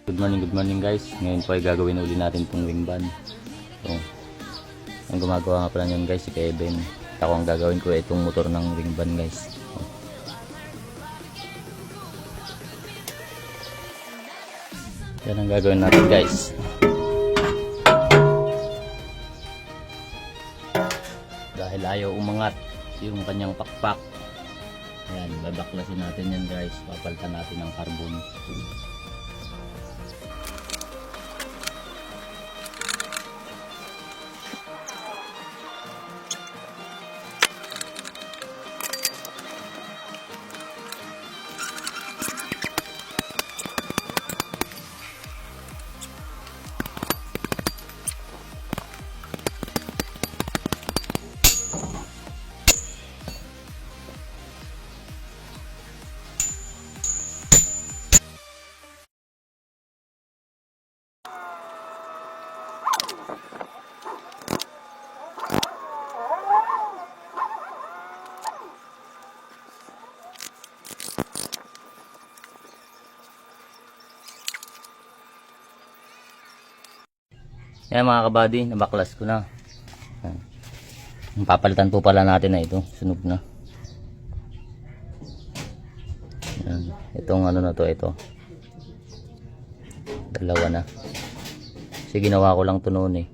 Good morning guys. Ngayon po ay gagawin uli natin itong wing band. So, ang gumagawa nga pala niyan guys si Kevin. Ako ang gagawin ko itong motor ng wing band guys. So, yan ang gagawin natin guys. Dahil ayaw umangat yung kanyang pakpak. Ayan, babaklasin natin yan guys. Papalitan natin ng carbon. Yan mga kabady, nabaklas ko na. Ang papalitan po pala natin na ito, sunog na. Yan. Itong ano na to, ito. Dalawa na. Kasi ginawa ko lang to noon eh.